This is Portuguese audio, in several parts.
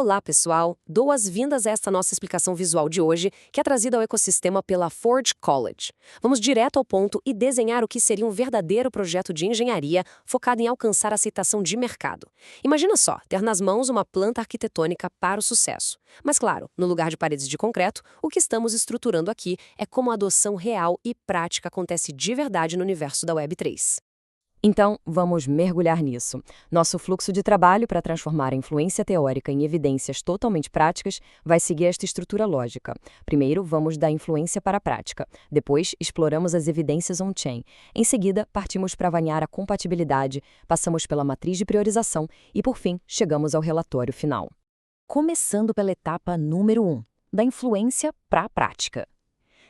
Olá, pessoal! Boas-vindas a esta nossa explicação visual de hoje, que é trazida ao ecossistema pela Ford College. Vamos direto ao ponto e desenhar o que seria um verdadeiro projeto de engenharia focado em alcançar a aceitação de mercado. Imagina só, ter nas mãos uma planta arquitetônica para o sucesso. Mas claro, no lugar de paredes de concreto, o que estamos estruturando aqui é como a adoção real e prática acontece de verdade no universo da Web3. Então, vamos mergulhar nisso. Nosso fluxo de trabalho para transformar a influência teórica em evidências totalmente práticas vai seguir esta estrutura lógica. Primeiro, vamos da influência para a prática. Depois, exploramos as evidências on-chain. Em seguida, partimos para avaliar a compatibilidade, passamos pela matriz de priorização e, por fim, chegamos ao relatório final. Começando pela etapa número 1, da influência para a prática.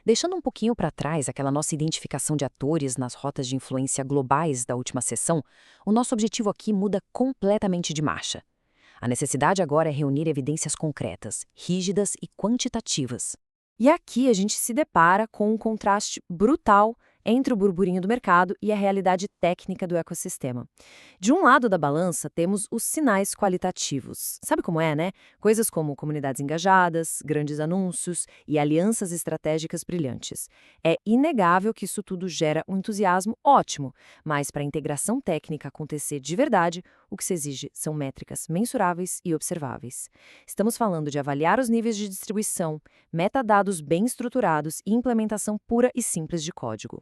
Deixando um pouquinho para trás aquela nossa identificação de atores nas rotas de influência globais da última sessão, o nosso objetivo aqui muda completamente de marcha. A necessidade agora é reunir evidências concretas, rígidas e quantitativas. E aqui a gente se depara com um contraste brutal entre o burburinho do mercado e a realidade técnica do ecossistema. De um lado da balança, temos os sinais qualitativos. Sabe como é, né? Coisas como comunidades engajadas, grandes anúncios e alianças estratégicas brilhantes. É inegável que isso tudo gera um entusiasmo ótimo, mas para a integração técnica acontecer de verdade, o que se exige são métricas mensuráveis e observáveis. Estamos falando de avaliar os níveis de distribuição, metadados bem estruturados e implementação pura e simples de código.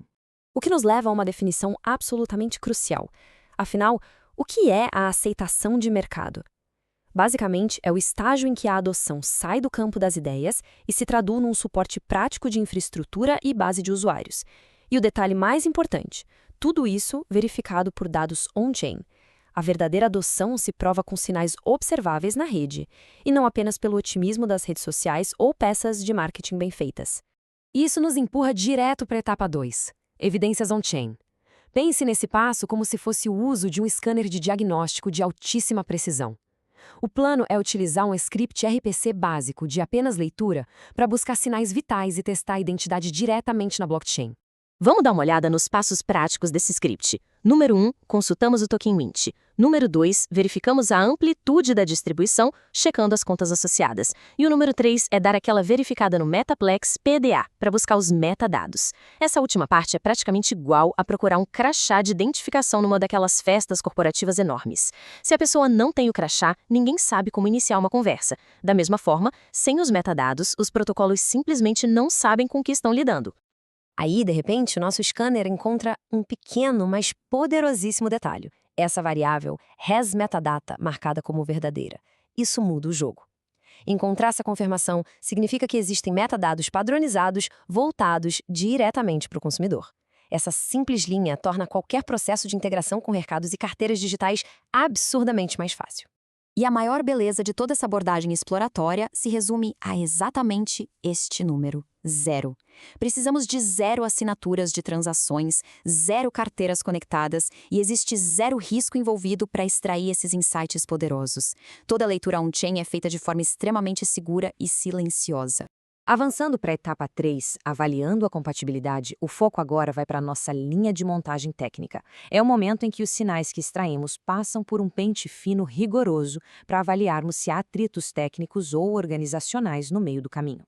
O que nos leva a uma definição absolutamente crucial. Afinal, o que é a aceitação de mercado? Basicamente, é o estágio em que a adoção sai do campo das ideias e se traduz num suporte prático de infraestrutura e base de usuários. E o detalhe mais importante, tudo isso verificado por dados on-chain. A verdadeira adoção se prova com sinais observáveis na rede, e não apenas pelo otimismo das redes sociais ou peças de marketing bem feitas. Isso nos empurra direto para a etapa 2. Evidências on-chain. Pense nesse passo como se fosse o uso de um scanner de diagnóstico de altíssima precisão. O plano é utilizar um script RPC básico de apenas leitura para buscar sinais vitais e testar a identidade diretamente na blockchain. Vamos dar uma olhada nos passos práticos desse script. Número 1, consultamos o token Mint. Número 2, verificamos a amplitude da distribuição, checando as contas associadas. E o número 3 é dar aquela verificada no Metaplex PDA, para buscar os metadados. Essa última parte é praticamente igual a procurar um crachá de identificação numa daquelas festas corporativas enormes. Se a pessoa não tem o crachá, ninguém sabe como iniciar uma conversa. Da mesma forma, sem os metadados, os protocolos simplesmente não sabem com o que estão lidando. Aí, de repente, o nosso scanner encontra um pequeno, mas poderosíssimo detalhe. Essa variável hasMetadata, marcada como verdadeira. Isso muda o jogo. Encontrar essa confirmação significa que existem metadados padronizados voltados diretamente para o consumidor. Essa simples linha torna qualquer processo de integração com mercados e carteiras digitais absurdamente mais fácil. E a maior beleza de toda essa abordagem exploratória se resume a exatamente este número, 0. Precisamos de 0 assinaturas de transações, 0 carteiras conectadas e existe 0 risco envolvido para extrair esses insights poderosos. Toda leitura on-chain é feita de forma extremamente segura e silenciosa. Avançando para a etapa 3, avaliando a compatibilidade, o foco agora vai para a nossa linha de montagem técnica. É o momento em que os sinais que extraímos passam por um pente fino rigoroso para avaliarmos se há atritos técnicos ou organizacionais no meio do caminho.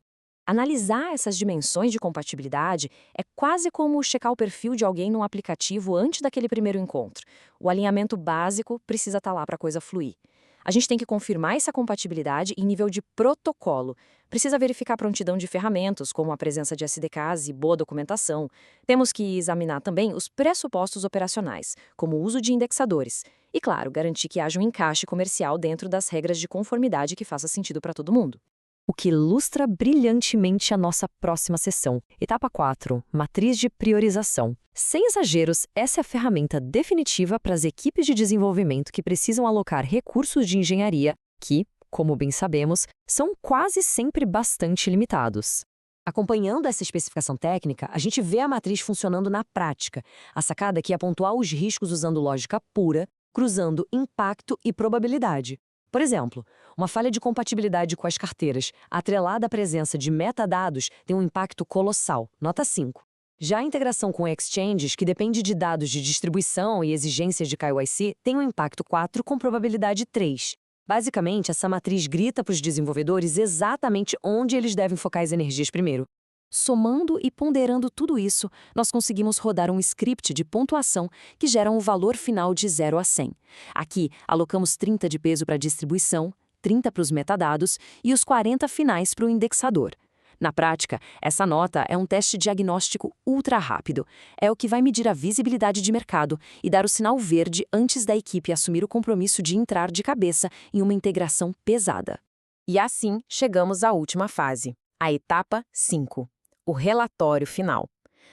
Analisar essas dimensões de compatibilidade é quase como checar o perfil de alguém num aplicativo antes daquele primeiro encontro. O alinhamento básico precisa estar lá para a coisa fluir. A gente tem que confirmar essa compatibilidade em nível de protocolo. Precisa verificar a prontidão de ferramentas, como a presença de SDKs e boa documentação. Temos que examinar também os pressupostos operacionais, como o uso de indexadores. E, claro, garantir que haja um encaixe comercial dentro das regras de conformidade que faça sentido para todo mundo. O que ilustra brilhantemente a nossa próxima sessão. Etapa 4, matriz de priorização. Sem exageros, essa é a ferramenta definitiva para as equipes de desenvolvimento que precisam alocar recursos de engenharia que, como bem sabemos, são quase sempre bastante limitados. Acompanhando essa especificação técnica, a gente vê a matriz funcionando na prática. A sacada aqui é pontuar os riscos usando lógica pura, cruzando impacto e probabilidade. Por exemplo, uma falha de compatibilidade com as carteiras, atrelada à presença de metadados, tem um impacto colossal, nota 5. Já a integração com exchanges, que depende de dados de distribuição e exigências de KYC, tem um impacto 4 com probabilidade 3. Basicamente, essa matriz grita para os desenvolvedores exatamente onde eles devem focar as energias primeiro. Somando e ponderando tudo isso, nós conseguimos rodar um script de pontuação que gera um valor final de 0 a 100. Aqui, alocamos 30 de peso para a distribuição, 30 para os metadados e os 40 finais para o indexador. Na prática, essa nota é um teste diagnóstico ultra rápido. É o que vai medir a visibilidade de mercado e dar o sinal verde antes da equipe assumir o compromisso de entrar de cabeça em uma integração pesada. E assim, chegamos à última fase, a etapa 5, o relatório final.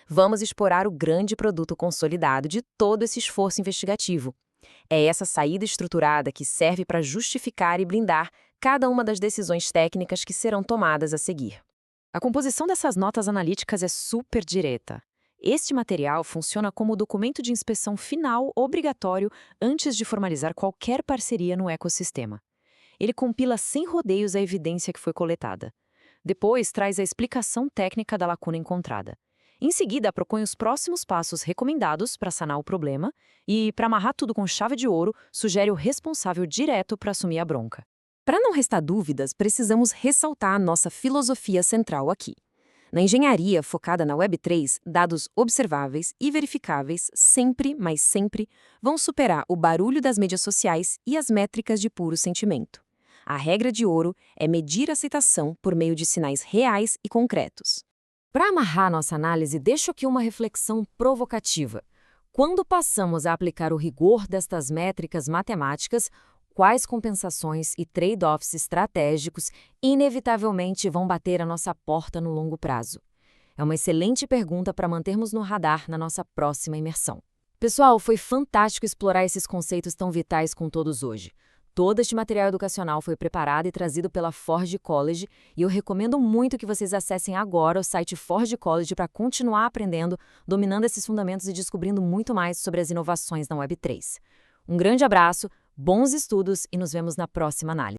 Vamos explorar o grande produto consolidado de todo esse esforço investigativo. É essa saída estruturada que serve para justificar e blindar cada uma das decisões técnicas que serão tomadas a seguir. A composição dessas notas analíticas é super direta. Este material funciona como o documento de inspeção final obrigatório antes de formalizar qualquer parceria no ecossistema. Ele compila sem rodeios a evidência que foi coletada. Depois, traz a explicação técnica da lacuna encontrada. Em seguida, propõe os próximos passos recomendados para sanar o problema e, para amarrar tudo com chave de ouro, sugere o responsável direto para assumir a bronca. Para não restar dúvidas, precisamos ressaltar a nossa filosofia central aqui. Na engenharia focada na Web3, dados observáveis e verificáveis sempre, mas sempre, vão superar o barulho das mídias sociais e as métricas de puro sentimento. A regra de ouro é medir a aceitação por meio de sinais reais e concretos. Para amarrar nossa análise, deixo aqui uma reflexão provocativa. Quando passamos a aplicar o rigor destas métricas matemáticas, quais compensações e trade-offs estratégicos inevitavelmente vão bater a nossa porta no longo prazo? É uma excelente pergunta para mantermos no radar na nossa próxima imersão. Pessoal, foi fantástico explorar esses conceitos tão vitais com todos hoje. Todo este material educacional foi preparado e trazido pela Forge College e eu recomendo muito que vocês acessem agora o site Forge College para continuar aprendendo, dominando esses fundamentos e descobrindo muito mais sobre as inovações na Web3. Um grande abraço, bons estudos e nos vemos na próxima análise.